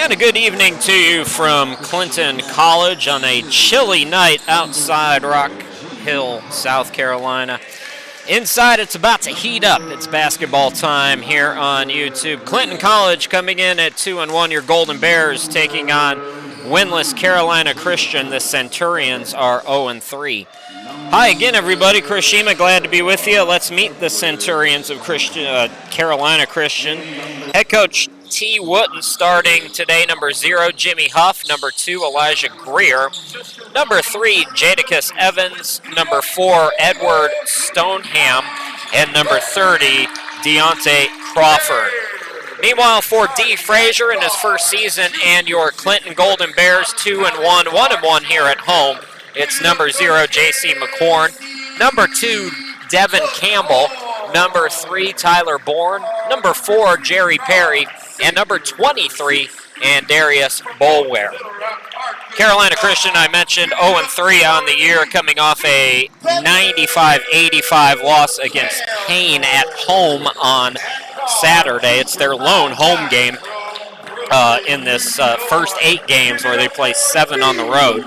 And a good evening to you from Clinton College on a chilly night outside Rock Hill, South Carolina. Inside, it's about to heat up. It's basketball time here on YouTube. Clinton College coming in at 2-1. Your Golden Bears taking on winless Carolina Christian. The Centurions are 0-3. Hi again, everybody. Chris Shima, glad to be with you. Let's meet the Centurions of Carolina Christian. Head coach T. Wooten starting today. Number 0, Jimmy Huff. Number 2, Elijah Greer. Number 3, Jadakiss Evans. Number 4, Edward Stoneham. And number 30, Deontay Crawford. Meanwhile, for D. Frazier in his first season and your Clinton Golden Bears 2-1, 1-1 here at home, it's number 0, J.C. McCorn. Number 2, Devin Campbell. Number 3, Tyler Bourne. Number 4, Jerry Perry. And number 23, Andarius Boulware. Carolina Christian, I mentioned, 0-3 on the year, coming off a 95-85 loss against Payne at home on Saturday. It's their lone home game in this first 8 games, where they play 7 on the road.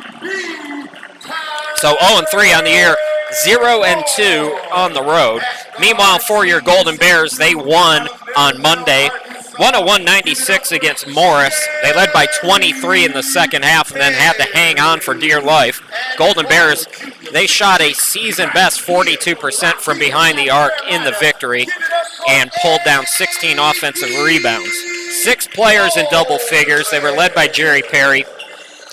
So 0-3 on the year, 0-2 on the road. Meanwhile, for your Golden Bears, they won on Monday, 101-96 against Morris. They led by 23 in the second half and then had to hang on for dear life. Golden Bears, they shot a season-best 42% from behind the arc in the victory and pulled down 16 offensive rebounds. 6 players in double figures. They were led by Jerry Perry.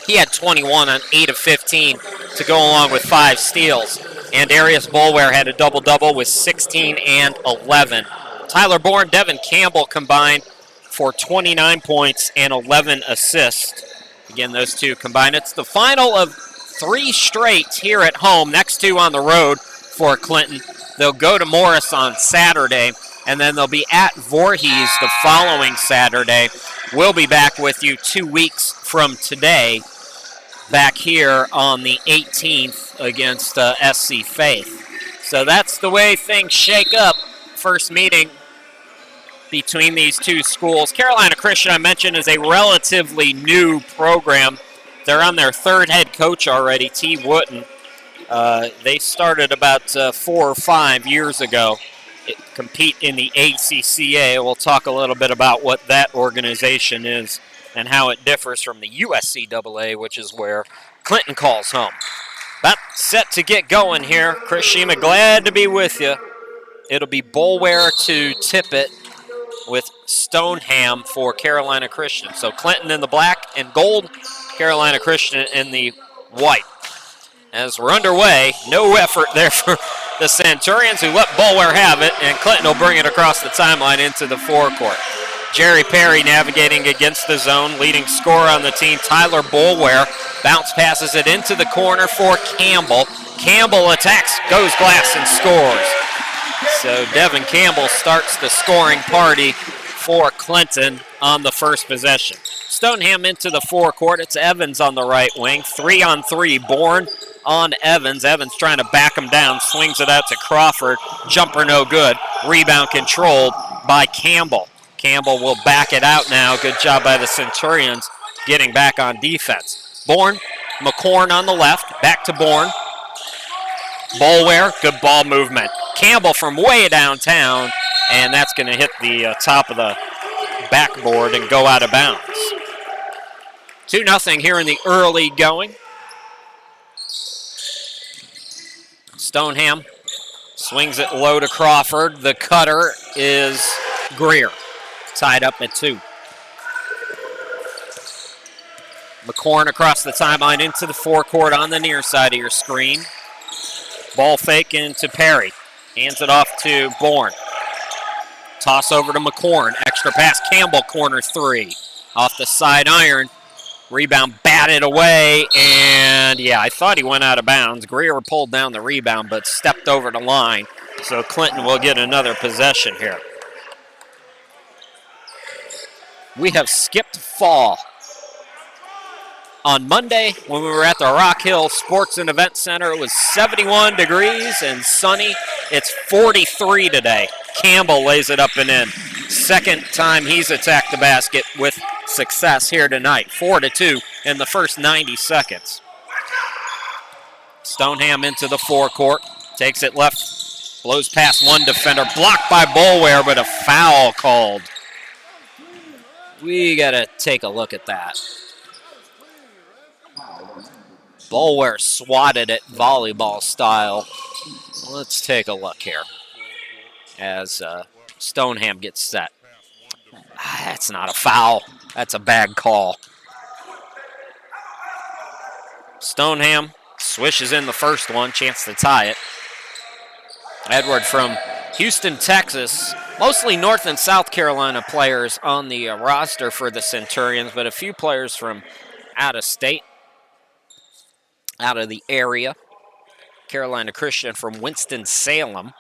He had 21 on 8 of 15 to go along with 5 steals. Andarius Boulware had a double-double with 16 and 11. Tyler Bourne, Devin Campbell combined for 29 points and 11 assists. Again, those two combined. It's the final of 3 straight here at home, next 2 on the road for Clinton. They'll go to Morris on Saturday, and then they'll be at Voorhees the following Saturday. We'll be back with you 2 weeks from today, back here on the 18th against SC Faith. So that's the way things shake up. First meeting between these two schools. Carolina Christian, I mentioned, is a relatively new program. They're on their 3rd head coach already, T. Wooten. They started about 4 or 5 years ago. Compete in the ACCA. We'll talk a little bit about what that organization is and how it differs from the USCAA, which is where Clinton calls home. About set to get going here. Chris Shima, glad to be with you. It'll be Boulware to Tippett with Stoneham for Carolina Christian. So Clinton in the black and gold, Carolina Christian in the white. As we're underway, no effort there for the Centurions, who let Boulware have it, and Clinton will bring it across the timeline into the forecourt. Jerry Perry navigating against the zone, leading scorer on the team, Tyler Boulware. Bounce passes it into the corner for Campbell. Campbell attacks, goes glass, and scores. So Devin Campbell starts the scoring party for Clinton on the first possession. Stoneham into the forecourt. It's Evans on the right wing. 3-on-3, Bourne on Evans. Evans trying to back him down, swings it out to Crawford. Jumper no good. Rebound controlled by Campbell. Campbell will back it out now. Good job by the Centurions getting back on defense. Bourne, McCorn on the left. Back to Bourne. Boulware, good ball movement. Campbell from way downtown, and that's going to hit the top of the backboard and go out of bounds. 2-0 here in the early going. Stoneham swings it low to Crawford. The cutter is Greer, tied up at 2. McCorn across the timeline into the forecourt on the near side of your screen. Ball fake into Perry. Hands it off to Bourne. Toss over to McCorn. Extra pass. Campbell, corner 3. Off the side iron. Rebound batted away. And, yeah, I thought he went out of bounds. Greer pulled down the rebound but stepped over the line. So Clinton will get another possession here. We have skipped fall. On Monday, when we were at the Rock Hill Sports and Event Center, it was 71 degrees and sunny. It's 43 today. Campbell lays it up and in. Second time he's attacked the basket with success here tonight. 4-2 in the first 90 seconds. Stoneham into the forecourt, takes it left, blows past one defender, blocked by Boulware, but a foul called. We got to take a look at that. Boulware swatted it volleyball style. Let's take a look here as Stoneham gets set. That's not a foul. That's a bad call. Stoneham swishes in the first one, chance to tie it. Edward from Houston, Texas. Mostly North and South Carolina players on the roster for the Centurions, but a few players from out of state, out of the area. Carolina Christian from Winston-Salem.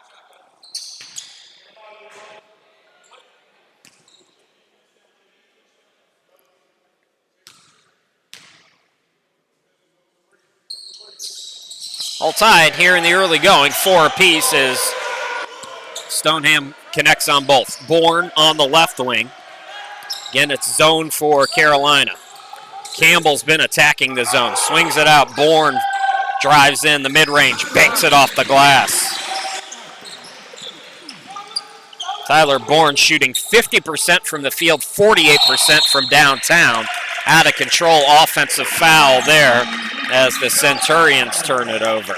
All tied here in the early going, 4 apiece as Stoneham connects on both. Bourne on the left wing. Again, it's zone for Carolina. Campbell's been attacking the zone. Swings it out. Bourne drives in the mid-range. Banks it off the glass. Tyler Bourne shooting 50% from the field, 48% from downtown. Out of control offensive foul there as the Centurions turn it over.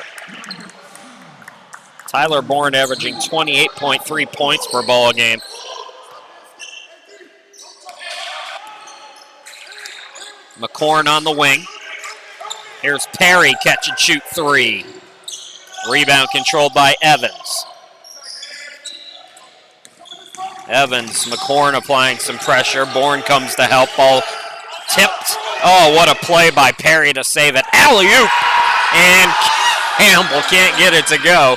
Tyler Bourne averaging 28.3 points per ball game. McCorn on the wing. Here's Perry, catch and shoot 3. Rebound controlled by Evans. Evans, McCorn applying some pressure. Bourne comes to help. Ball tipped. Oh, what a play by Perry to save it. Alley-oop! And Campbell can't get it to go.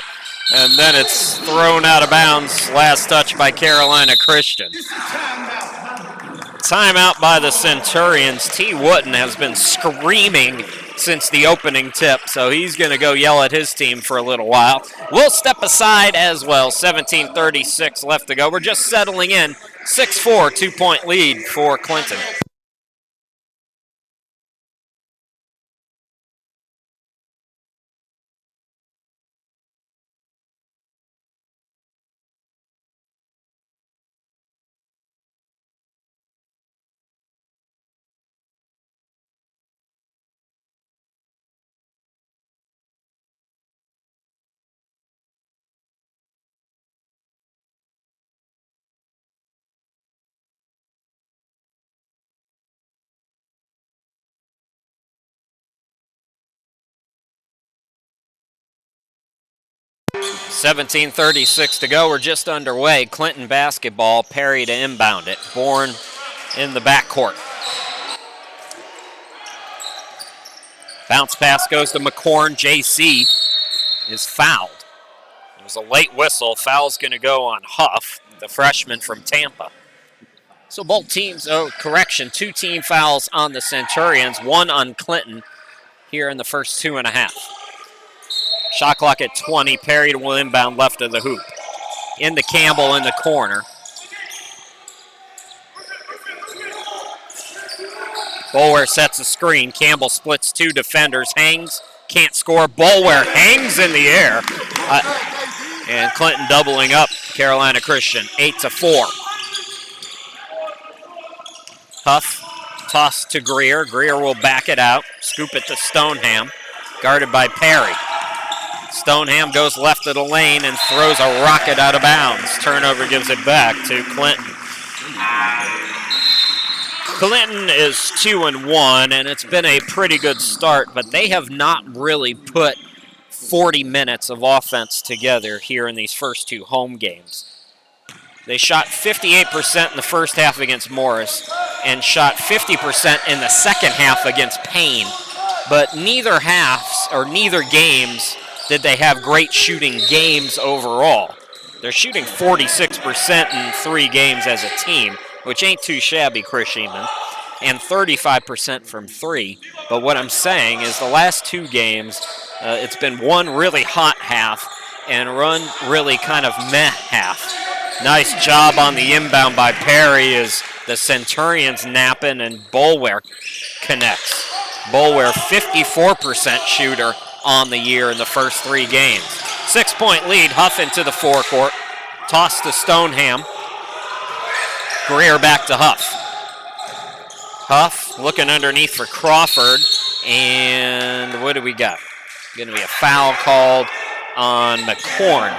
And then it's thrown out of bounds. Last touch by Carolina Christian. Timeout by the Centurions. T. Wooten has been screaming since the opening tip, so he's going to go yell at his team for a little while. We'll step aside as well. 17:36 left to go. We're just settling in. 6-4, 2-point lead for Clinton. $17:36 to go. We're just underway. Clinton basketball. Perry to inbound it. Bourne in the backcourt. Bounce pass goes to McCorn. JC is fouled. It was a late whistle. Foul's going to go on Huff, the freshman from Tampa. So both teams, two team fouls on the Centurions, 1 on Clinton here in the first 2.5. Shot clock at 20. Perry will inbound left of the hoop. Into Campbell in the corner. Boulware sets a screen. Campbell splits 2 defenders. Hangs. Can't score. Boulware hangs in the air. And Clinton doubling up Carolina Christian. 8-4. Huff. Toss to Greer. Greer will back it out. Scoop it to Stoneham. Guarded by Perry. Stoneham goes left of the lane and throws a rocket out of bounds. Turnover gives it back to Clinton. Clinton is 2-1, and it's been a pretty good start, but they have not really put 40 minutes of offense together here in these first 2 home games. They shot 58% in the first half against Morris and shot 50% in the second half against Payne, but neither games did they have great shooting games overall. They're shooting 46% in 3 games as a team, which ain't too shabby, Chris Sheeman, and 35% from 3. But what I'm saying is the last 2 games, it's been one really hot half and one really kind of meh half. Nice job on the inbound by Perry as the Centurions napping and Boulware connects. Boulware 54% shooter on the year in the first 3 games. 6-point lead, Huff into the forecourt. Toss to Stoneham. Greer back to Huff. Huff looking underneath for Crawford. And what do we got? Going to be a foul called on McCorn.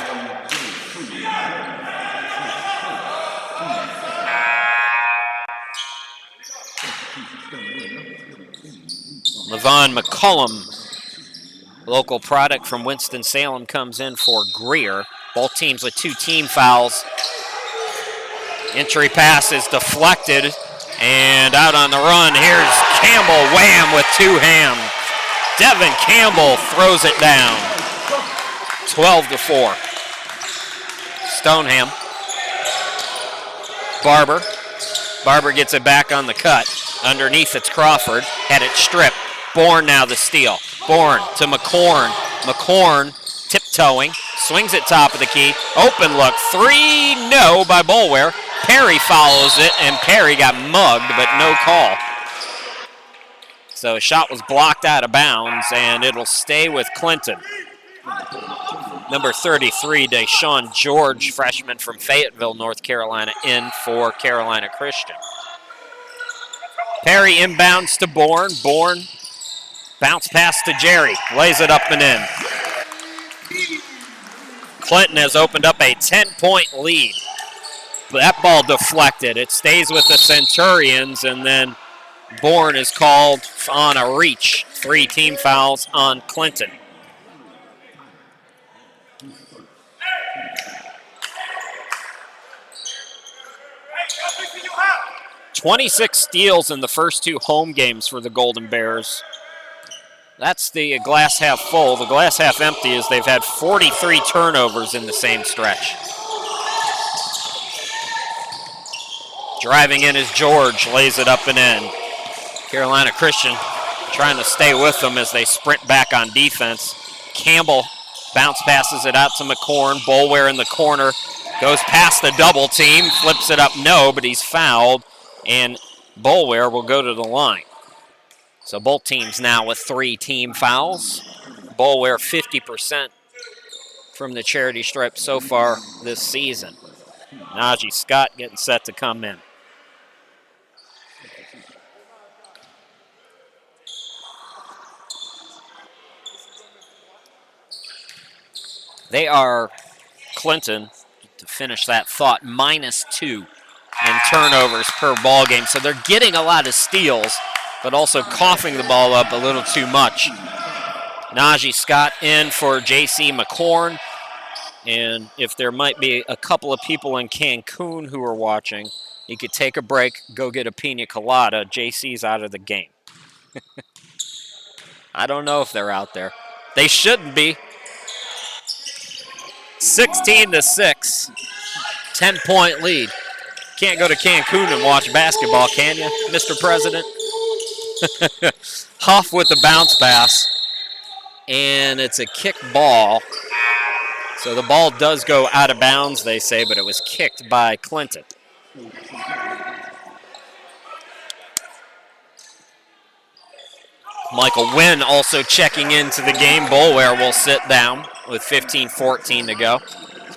Levon McCullum, local product from Winston-Salem, comes in for Greer. Both teams with 2 team fouls. Entry pass is deflected, and out on the run, here's Campbell, wham, with 2 hands. Devin Campbell throws it down. 12-4. Stoneham. Barber gets it back on the cut. Underneath it's Crawford, had it stripped. Bourne now the steal. Bourne to McCorn. McCorn tiptoeing, swings it top of the key. Open look, 3, no by Boulware. Perry follows it, and Perry got mugged, but no call. So a shot was blocked out of bounds, and it'll stay with Clinton. Number 33, Deshaun George, freshman from Fayetteville, North Carolina, in for Carolina Christian. Perry inbounds to Bourne. Bourne, bounce pass to Jerry, lays it up and in. Clinton has opened up a 10-point lead. That ball deflected. It stays with the Centurions, and then Bourne is called on a reach. 3 team fouls on Clinton. "26 steals in the first 2 home games for the Golden Bears. That's the glass half full. The glass half empty is they've had 43 turnovers in the same stretch. Driving in is George, lays it up and in. Carolina Christian trying to stay with them as they sprint back on defense. Campbell bounce passes it out to McCorn. Boulware in the corner, goes past the double team, flips it up, no, but he's fouled, and Boulware will go to the line. So both teams now with 3 team fouls. Boulware 50% from the charity stripe so far this season. Najee Scott getting set to come in. They are, Clinton, to finish that thought, -2 in turnovers per ball game. So they're getting a lot of steals, but also coughing the ball up a little too much. Najee Scott in for J.C. McCorn. And if there might be a couple of people in Cancun who are watching, you could take a break, go get a pina colada. JC's out of the game. I don't know if they're out there. They shouldn't be. 16-6, 10-point lead. Can't go to Cancun and watch basketball, can you, Mr. President? Huff with the bounce pass, and it's a kick ball. So the ball does go out of bounds, they say, but it was kicked by Clinton. Michael Wynn also checking into the game. Boulware will sit down with 15-14 to go.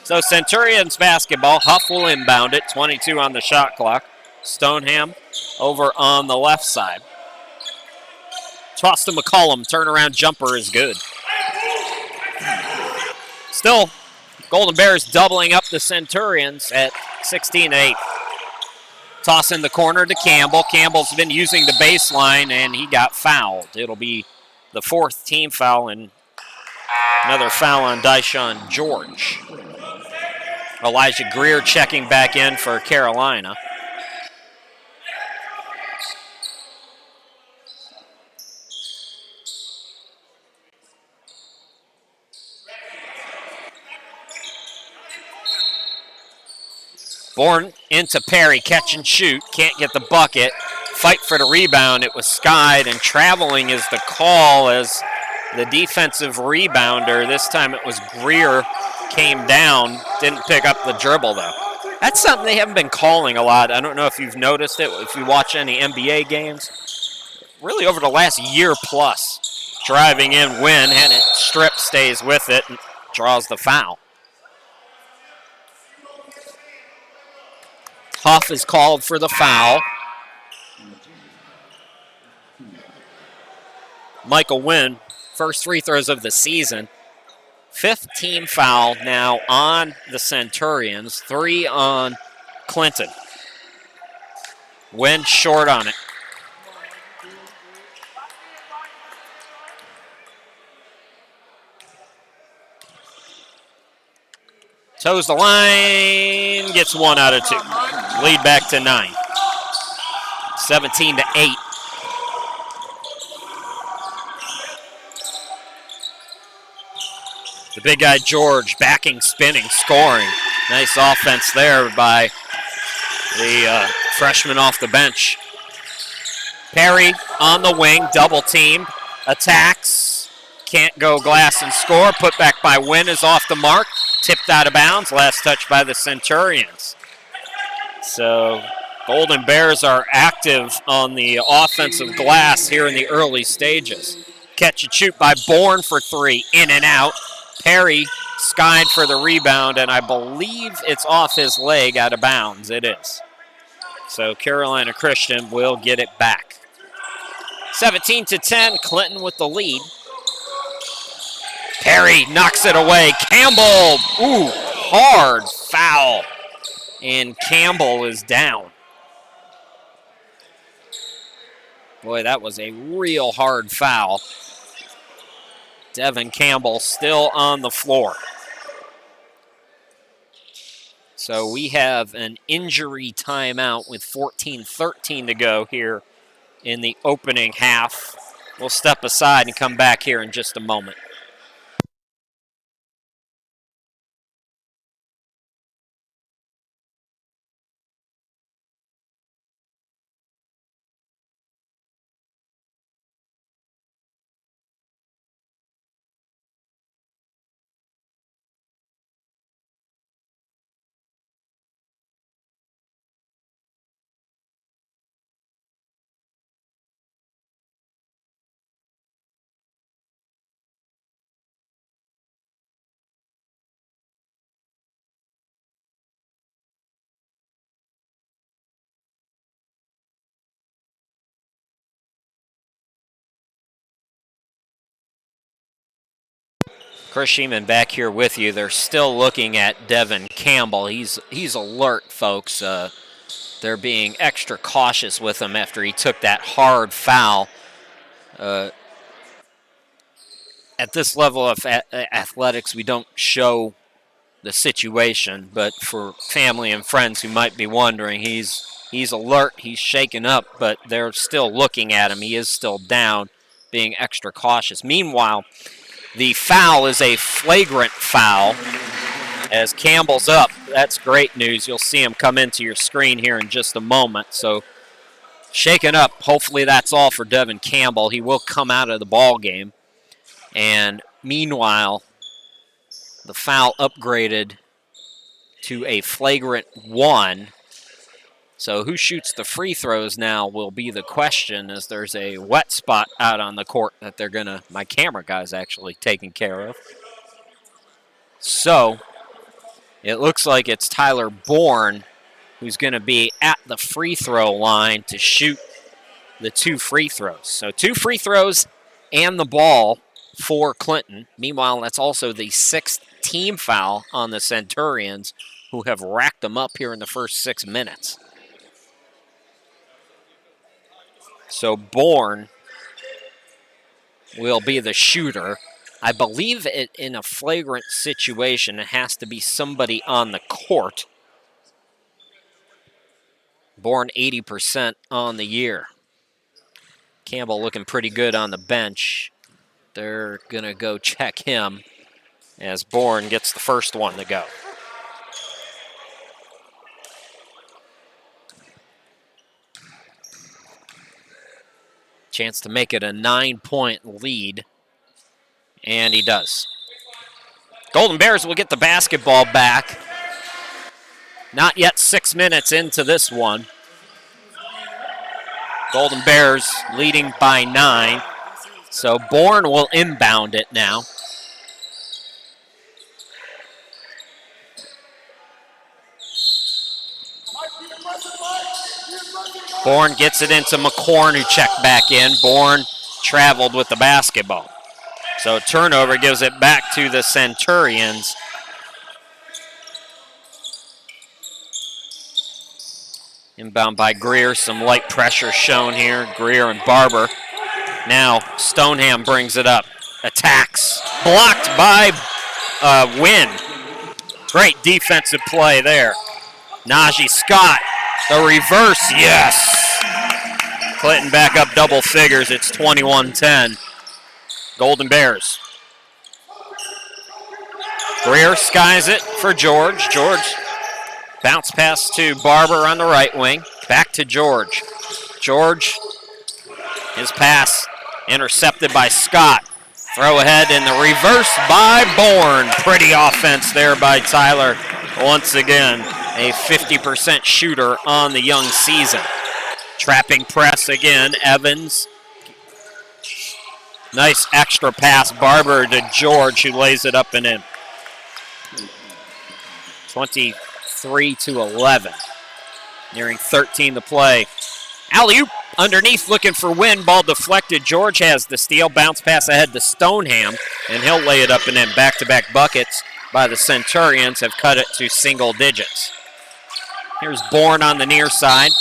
So Centurions basketball. Huff will inbound it. 22 on the shot clock. Stoneham over on the left side. Toss to McCollum. Turnaround jumper is good. Still, Golden Bears doubling up the Centurions at 16-8. Toss in the corner to Campbell. Campbell's been using the baseline, and he got fouled. It'll be the 4th team foul, and another foul on Deshaun George. Elijah Greer checking back in for Carolina. Bourne into Perry, catch and shoot, can't get the bucket. Fight for the rebound, it was skied, and traveling is the call as the defensive rebounder, this time it was Greer, came down, didn't pick up the dribble though. That's something they haven't been calling a lot. I don't know if you've noticed it, if you watch any NBA games. Really over the last year plus, driving in Wynn, and it strip stays with it and draws the foul. Huff is called for the foul. Michael Wynn, first free throws of the season. 5th team foul now on the Centurions, 3 on Clinton. Wynn short on it. Toes the line, gets 1 out of 2. Lead back to 9. 17-8. The big guy George backing, spinning, scoring. Nice offense there by the freshman off the bench. Perry on the wing, double teamed, attacks, can't go glass and score. Put back by Wynn is off the mark, tipped out of bounds, last touch by the Centurions. So Golden Bears are active on the offensive glass here in the early stages. Catch and shoot by Bourne for 3, in and out. Perry skied for the rebound, and I believe it's off his leg out of bounds. It is. So Carolina Christian will get it back. 17-10, Clinton with the lead. Perry knocks it away. Campbell, ooh, hard foul. And Campbell is down. Boy, that was a real hard foul. Devin Campbell still on the floor. So we have an injury timeout with 14-13 to go here in the opening half. We'll step aside and come back here in just a moment. Chris Sheeman back here with you. They're still looking at Devin Campbell. He's alert, folks. They're being extra cautious with him after he took that hard foul. At this level of athletics, we don't show the situation, but for family and friends who might be wondering, he's alert, he's shaken up, but they're still looking at him. He is still down, being extra cautious. Meanwhile, the foul is a flagrant foul as Campbell's up. That's great news. You'll see him come into your screen here in just a moment. So shaken up. Hopefully that's all for Devin Campbell. He will come out of the ball game. And meanwhile, the foul upgraded to a flagrant 1. So who shoots the free throws now will be the question, as there's a wet spot out on the court that they're going to, my camera guy's actually taking care of. So it looks like it's Tyler Bourne who's going to be at the free throw line to shoot the 2 free throws. So 2 free throws and the ball for Clinton. Meanwhile, that's also the 6th team foul on the Centurions, who have racked them up here in the first 6 minutes. So Bourne will be the shooter. I believe in a flagrant situation, it has to be somebody on the court. Bourne 80% on the year. Campbell looking pretty good on the bench. They're going to go check him as Bourne gets the first one to go. Chance to make it a 9-point lead, and he does. Golden Bears will get the basketball back. Not yet 6 minutes into this one. Golden Bears leading by 9. So Bourne will inbound it now. Bourne gets it into McCorn, who checked back in. Bourne traveled with the basketball. So turnover gives it back to the Centurions. Inbound by Greer, some light pressure shown here. Greer and Barber. Now Stoneham brings it up. Attacks. Blocked by Wynn. Great defensive play there. Najee Scott. The reverse, yes. Clinton back up double figures. It's 21-10. Golden Bears. Greer skies it for George. George bounce pass to Barber on the right wing. Back to George. George, his pass intercepted by Scott. Throw ahead in the reverse by Bourne. Pretty offense there by Tyler. Once again, a 50% shooter on the young season. Trapping press again, Evans. Nice extra pass, Barber to George, who lays it up and in. 23-11. Nearing 13 to play. Alley-oop underneath, looking for Wynn. Ball deflected. George has the steal. Bounce pass ahead to Stoneham, and he'll lay it up and in. Back-to-back buckets by the Centurions have cut it to single digits. Here's Bourne on the near side.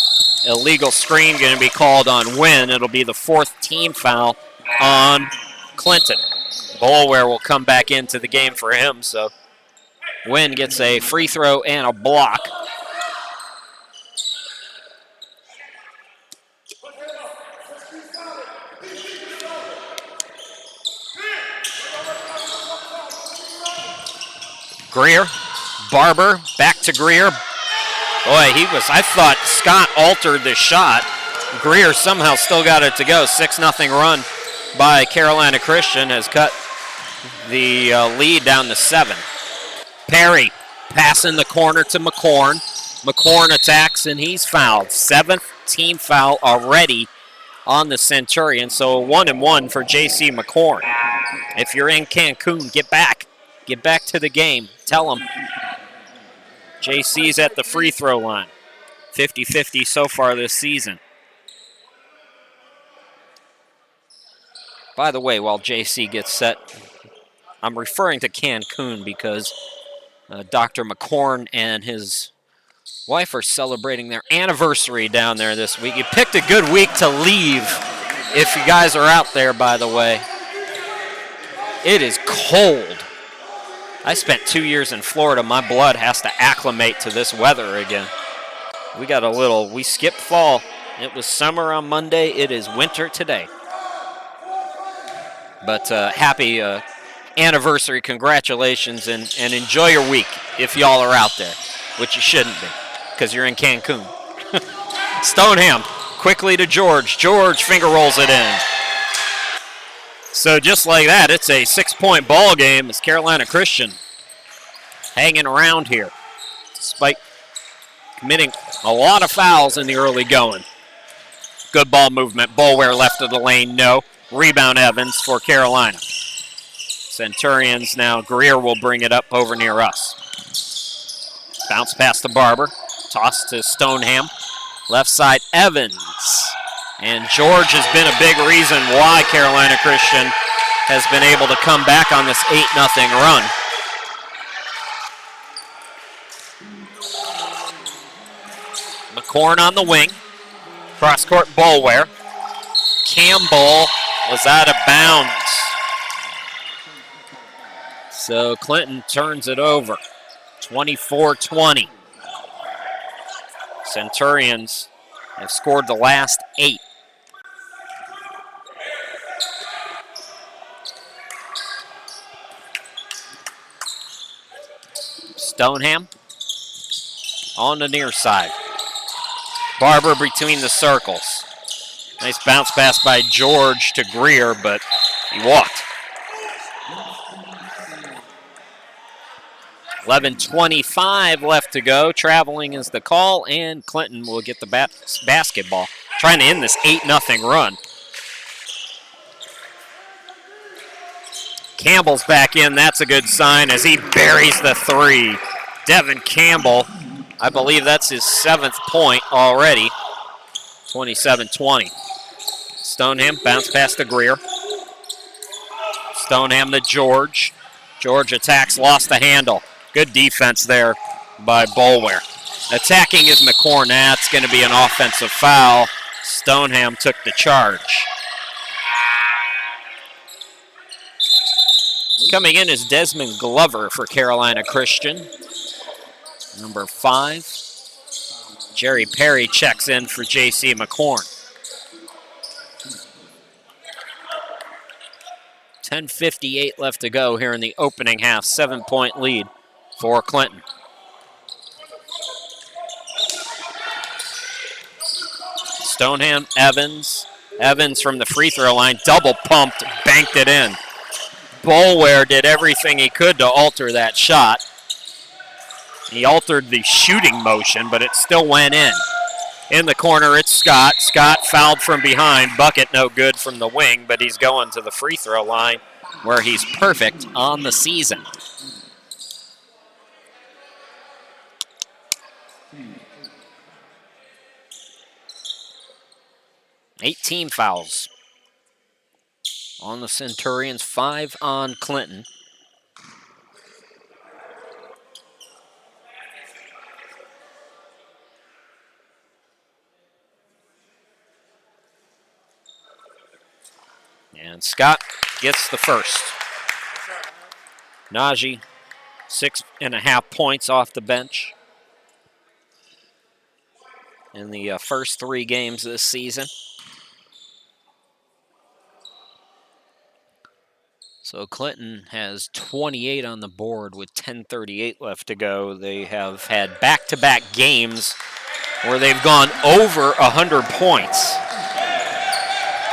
Illegal screen going to be called on Wynn. It'll be the 4th team foul on Clinton. Boulware will come back into the game for him, so Wynn gets a free throw and a block. Greer, Barber, back to Greer. Boy, I thought Scott altered the shot. Greer somehow still got it to go. 6-0 run by Carolina Christian has cut the lead down to 7. Perry, pass in the corner to McCorn. McCorn attacks, and he's fouled. 7th team foul already on the Centurions, so 1-1 for J.C. McCorn. If you're in Cancun, get back. Get back to the game. Tell them. JC's at the free throw line. 50-50 so far this season. By the way, while JC gets set, I'm referring to Cancun because Dr. McCorn and his wife are celebrating their anniversary down there this week. You picked a good week to leave if you guys are out there, by the way. It is cold. I spent 2 years in Florida. My blood has to acclimate to this weather again. We skipped fall. It was summer on Monday. It is winter today. But happy anniversary. Congratulations, and enjoy your week if y'all are out there, which you shouldn't be because you're in Cancun. Stoneham quickly to George. George finger rolls it in. So just like that, it's a 6-point ball game as Carolina Christian hanging around here despite committing a lot of fouls in the early going. Good ball movement. Boulware left of the lane, no. Rebound Evans for Carolina. Centurions now, Greer will bring it up over near us. Bounce pass to Barber. Toss to Stoneham. Left side, Evans. And George has been a big reason why Carolina Christian has been able to come back on this 8-0 run. McCorn on the wing. Cross-court Boulware. Campbell was out of bounds. So Clinton turns it over. 24-20. Centurions have scored the last 8. Stoneham on the near side. Barber between the circles. Nice bounce pass by George to Greer, but he walked. 11:25 left to go. Traveling is the call, and Clinton will get the basketball. Trying to end this 8-0 run. Campbell's back in. That's a good sign as he buries the three. Devin Campbell, I believe that's his 7th point already. 27-20. Stoneham bounce pass to Greer. Stoneham to George. George attacks, lost the handle. Good defense there by Boulware. Attacking is McCorn. That's going to be an offensive foul. Stoneham took the charge. Coming in is Desmond Glover for Carolina Christian. Number 5. Jerry Perry checks in for J.C. McCorn. 10:58 left to go here in the opening half. 7-point lead for Clinton. Stoneham, Evans. Evans from the free throw line, double pumped, banked it in. Boulware did everything he could to alter that shot. He altered the shooting motion, but it still went in. In the corner, it's Scott. Scott fouled from behind. Bucket no good from the wing, but he's going to the free throw line where he's perfect on the season. Eighteen fouls on the Centurions, 5 on Clinton. And Scott gets the first. Najee, 6.5 points off the bench in the first 3 games this season. So Clinton has 28 on the board with 10:38 left to go. They have had back-to-back games where they've gone over 100 points.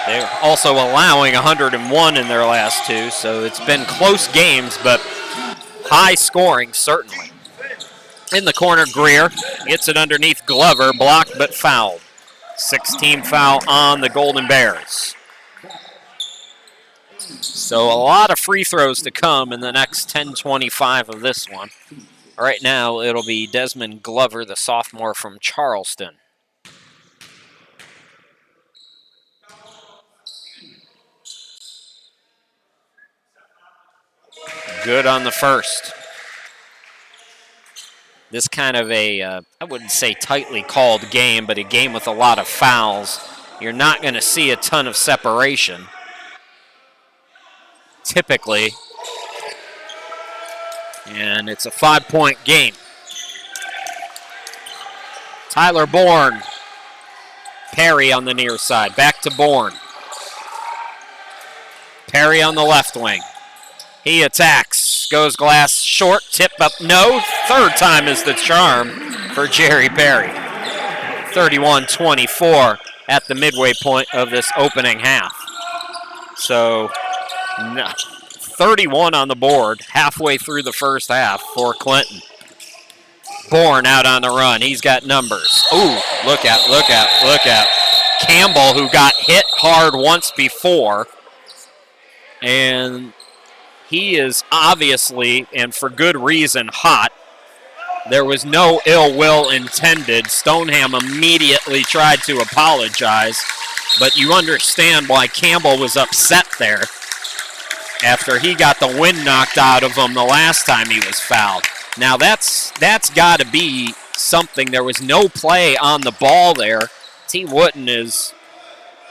They're also allowing 101 in their last 2, so it's been close games, but high scoring, certainly. In the corner, Greer gets it underneath Glover, blocked but fouled. 16 foul on the Golden Bears. So a lot of free throws to come in the next 10:25 of this one. Right now, it'll be Desmond Glover, the sophomore from Charleston. Good on the first. This kind of a, I wouldn't say tightly called game, but a game with a lot of fouls. You're not going to see a ton of separation, typically. And it's a 5-point game. Tyler Bourne. Perry on the near side. Back to Bourne. Perry on the left wing. He attacks. Goes glass short. Tip up. No. Third time is the charm for Jerry Perry. 31-24 at the midway point of this opening half. So 31 on the board halfway through the first half for Clinton. Bourne out on the run. He's got numbers. Ooh, look out. Campbell, who got hit hard once before. And he is obviously, and for good reason, hot. There was no ill will intended. Stoneham immediately tried to apologize, but you understand why Campbell was upset there after he got the wind knocked out of him the last time he was fouled. Now that's got to be something. There was no play on the ball there. T. Wooten is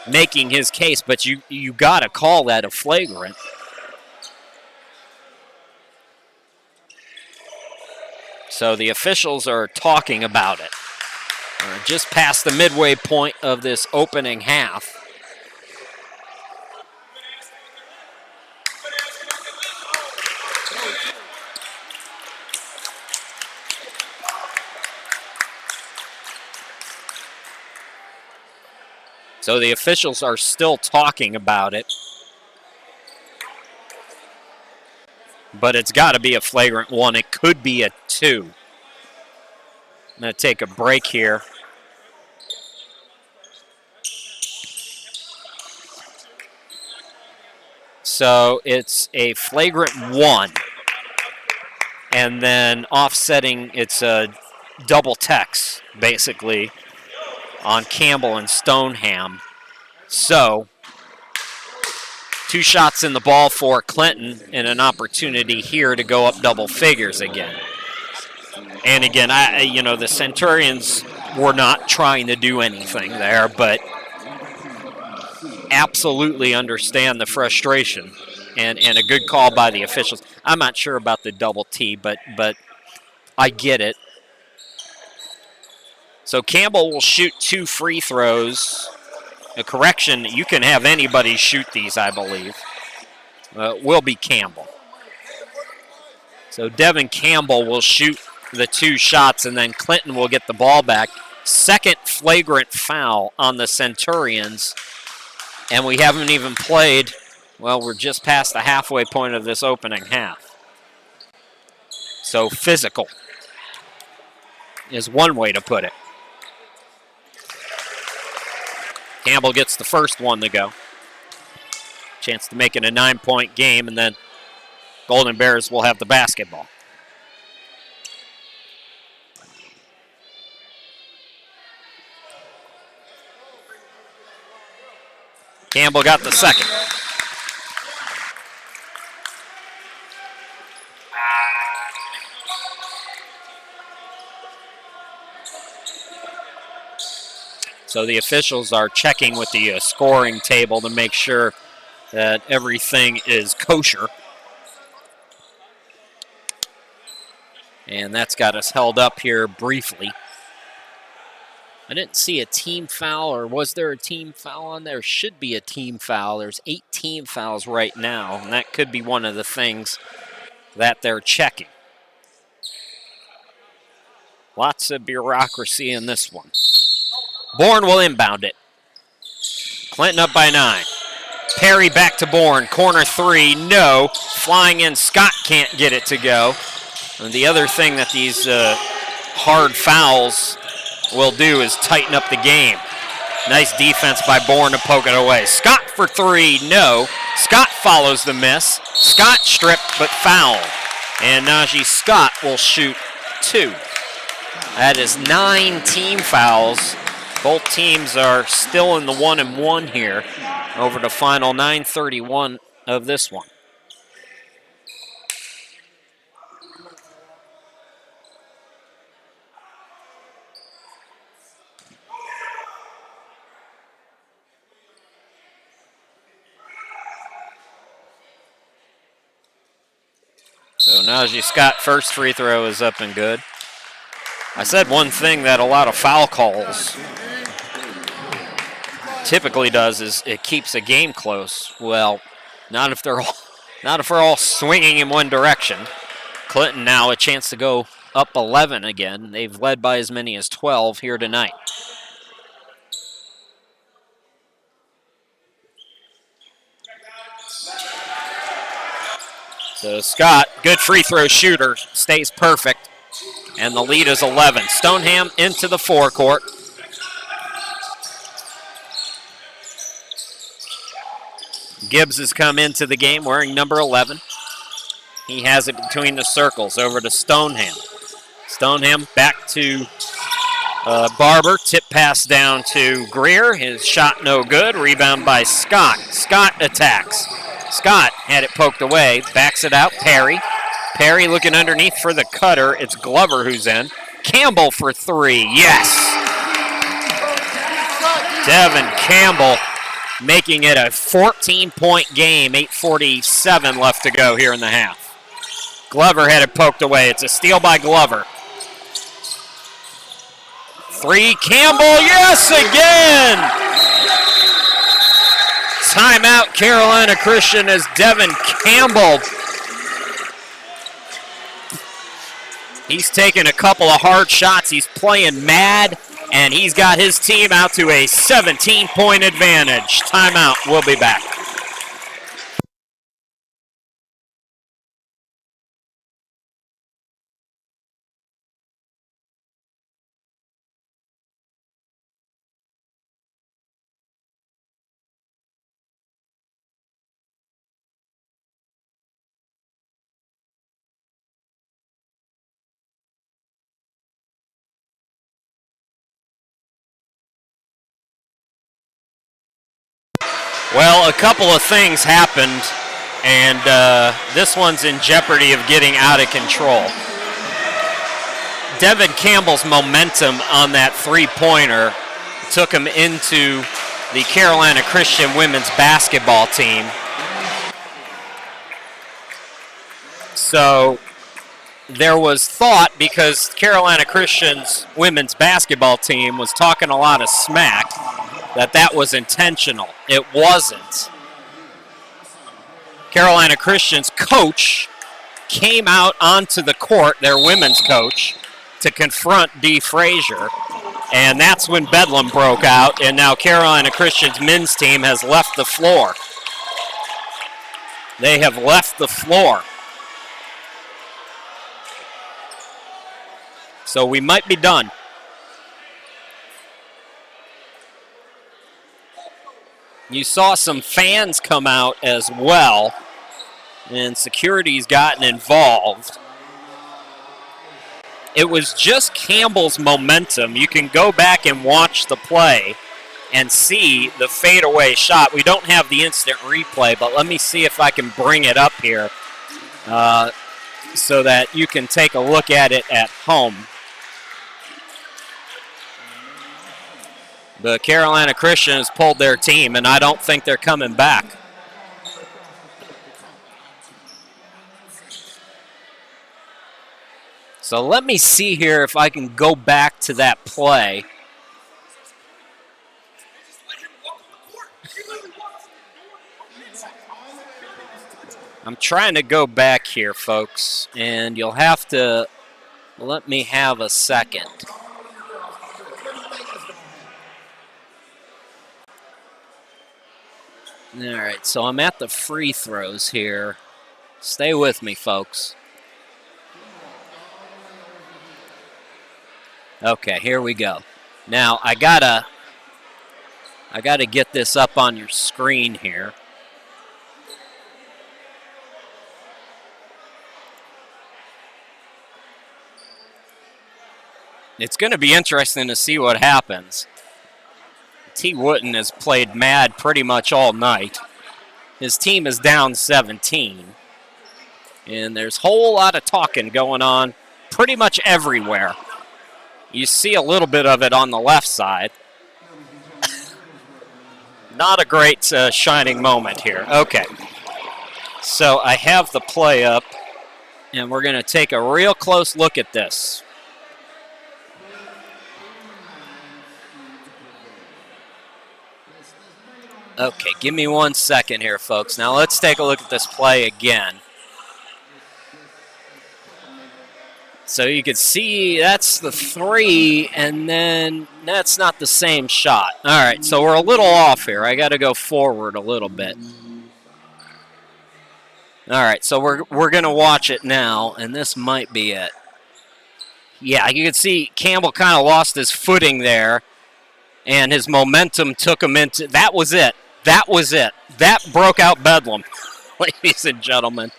making his case, but you got to call that a flagrant. So the officials are talking about it. Just past the midway point of this opening half. So the officials are still talking about it. but it's got to be a flagrant 1. It could be a 2. I'm going to take a break here. So it's a flagrant 1. And then offsetting, it's a double text, basically, on Campbell and Stoneham. So 2 shots in the ball for Clinton and an opportunity here to go up double figures again. And again, the Centurions were not trying to do anything there, but absolutely understand the frustration and a good call by the officials. I'm not sure about the double T, but I get it. So Campbell will shoot 2 free throws. A correction, you can have anybody shoot these, I believe. Will be Campbell. So Devin Campbell will shoot the 2 shots, and then Clinton will get the ball back. Second flagrant foul on the Centurions, and we haven't even played, well, we're just past the halfway point of this opening half. So physical is one way to put it. Campbell gets the first one to go. Chance to make it a 9-point game, and then Golden Bears will have the basketball. Campbell got the second. So the officials are checking with the scoring table to make sure that everything is kosher. And that's got us held up here briefly. I didn't see a team foul, or was there a team foul on there? Should be a team foul. There's 8 team fouls right now, and that could be one of the things that they're checking. Lots of bureaucracy in this one. Bourne will inbound it. Clinton up by 9. Perry back to Bourne. Corner 3, no. Flying in, Scott can't get it to go. And the other thing that these hard fouls will do is tighten up the game. Nice defense by Bourne to poke it away. Scott for 3, no. Scott follows the miss. Scott stripped but fouled. And Najee Scott will shoot 2. That is 9 team fouls. Both teams are still in the 1-and-1 here over the final 9:31 of this one. So Najee Scott, first free throw is up and good. I said one thing that a lot of foul calls typically does is it keeps a game close. Well, not if we're all swinging in one direction. Clinton now a chance to go up 11 again. They've led by as many as 12 here tonight. So Scott, good free throw shooter, stays perfect, and the lead is 11. Stoneham into the forecourt. Gibbs has come into the game wearing number 11. He has it between the circles over to Stoneham. Stoneham back to Barber. Tip pass down to Greer. His shot no good. Rebound by Scott. Scott attacks. Scott had it poked away. Backs it out. Perry. Perry looking underneath for the cutter. It's Glover who's in. Campbell for 3. Yes! Devin Campbell making it a 14-point game. 8:47 left to go here in the half. Glover had it poked away. It's a steal by Glover. 3, Campbell, yes again! Timeout, Carolina Christian, as Devin Campbell. He's taken a couple of hard shots. He's playing mad, and he's got his team out to a 17-point advantage. Timeout, we'll be back. Well, a couple of things happened, and this one's in jeopardy of getting out of control. Devin Campbell's momentum on that three-pointer took him into the Carolina Christian women's basketball team. So there was thought, because Carolina Christian's women's basketball team was talking a lot of smack, that was intentional. It wasn't. Carolina Christian's coach came out onto the court, their women's coach, to confront Dee Frazier. And that's when Bedlam broke out, and now Carolina Christian's men's team has left the floor. They have left the floor. So we might be done. You saw some fans come out as well, and security's gotten involved. It was just Campbell's momentum. You can go back and watch the play and see the fadeaway shot. We don't have the instant replay, but let me see if I can bring it up here so that you can take a look at it at home. The Carolina Christians pulled their team, and I don't think they're coming back. So let me see here if I can go back to that play. I'm trying to go back here, folks, and you'll have to let me have a second. All right, so I'm at the free throws here. Stay with me, folks. Okay, here we go. Now, I gotta get this up on your screen here. It's going to be interesting to see what happens. T. Wooten has played mad pretty much all night. His team is down 17. And there's a whole lot of talking going on pretty much everywhere. You see a little bit of it on the left side. Not a great shining moment here. Okay. So I have the play up, and we're going to take a real close look at this. Okay, give me 1 second here, folks. Now let's take a look at this play again. So you can see that's the three, and then that's not the same shot. All right, so we're a little off here. I got to go forward a little bit. All right, so we're going to watch it now, and this might be it. Yeah, you can see Campbell kind of lost his footing there, and his momentum took him into – that was it. That was it. That broke out Bedlam, ladies and gentlemen.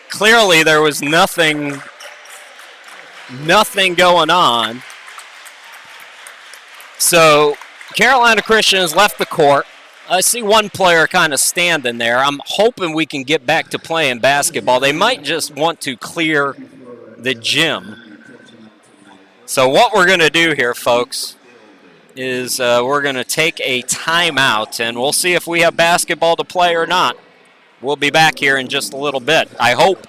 Clearly there was nothing going on. So Carolina Christian has left the court. I see one player kind of standing there. I'm hoping we can get back to playing basketball. They might just want to clear the gym. So what we're going to do here, folks, is we're going to take a timeout, and we'll see if we have basketball to play or not. We'll be back here in just a little bit, I hope.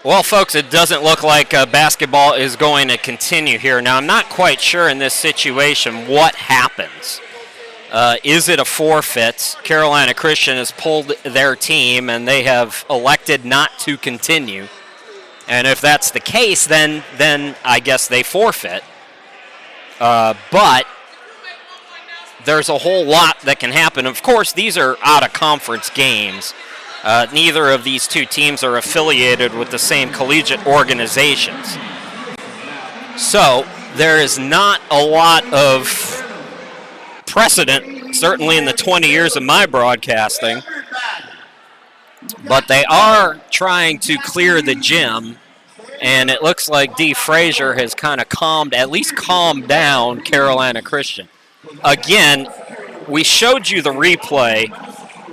Well, folks, it doesn't look like basketball is going to continue here. Now, I'm not quite sure in this situation what happens. Is it a forfeit? Carolina Christian has pulled their team, and they have elected not to continue. And if that's the case, then I guess they forfeit. But there's a whole lot that can happen. Of course, these are out-of-conference games. Neither of these two teams are affiliated with the same collegiate organizations. So there is not a lot of precedent, certainly in the 20 years of my broadcasting. But they are trying to clear the gym, and it looks like Dee Frazier has kind of calmed down Carolina Christian. Again, we showed you the replay,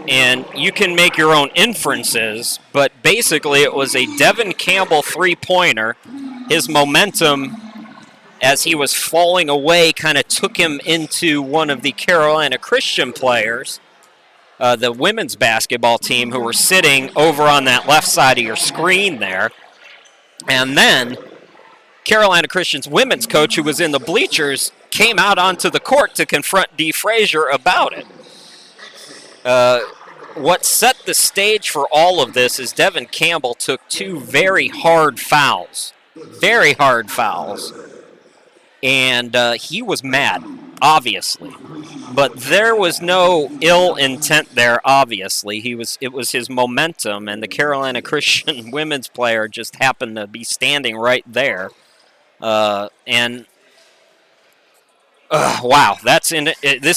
and you can make your own inferences, but basically it was a Devin Campbell three-pointer. His momentum, as he was falling away, kind of took him into one of the Carolina Christian players, the women's basketball team, who were sitting over on that left side of your screen there. And then Carolina Christian's women's coach, who was in the bleachers, came out onto the court to confront Dee Frazier about it. What set the stage for all of this is Devin Campbell took two very hard fouls. And he was mad, obviously. But there was no ill intent there, obviously. It was his momentum, and the Carolina Christian women's player just happened to be standing right there. Wow, this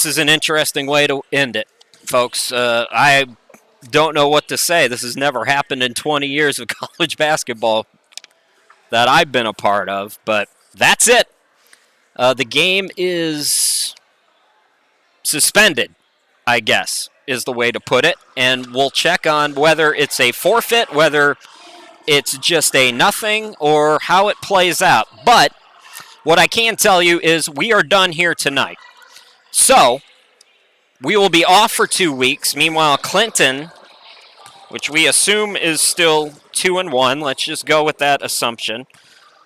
is an interesting way to end it, folks. I don't know what to say. This has never happened in 20 years of college basketball that I've been a part of, but that's it. The game is suspended, I guess, is the way to put it, and we'll check on whether it's a forfeit, whether it's just a nothing, or how it plays out. But what I can tell you is we are done here tonight. So we will be off for 2 weeks. Meanwhile, Clinton, which we assume is still 2-1, let's just go with that assumption.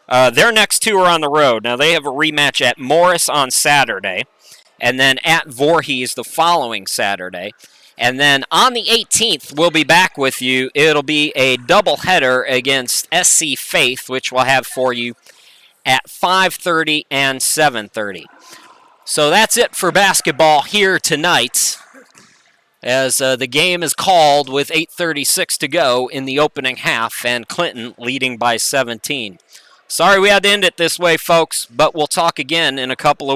Their next two are on the road. Now, they have a rematch at Morris on Saturday, and then at Voorhees the following Saturday. And then on the 18th, we'll be back with you. It'll be a doubleheader against SC Faith, which we'll have for you at 5:30 and 7:30. So that's it for basketball here tonight, as the game is called with 8:36 to go in the opening half, and Clinton leading by 17. Sorry we had to end it this way, folks, but we'll talk again in a couple of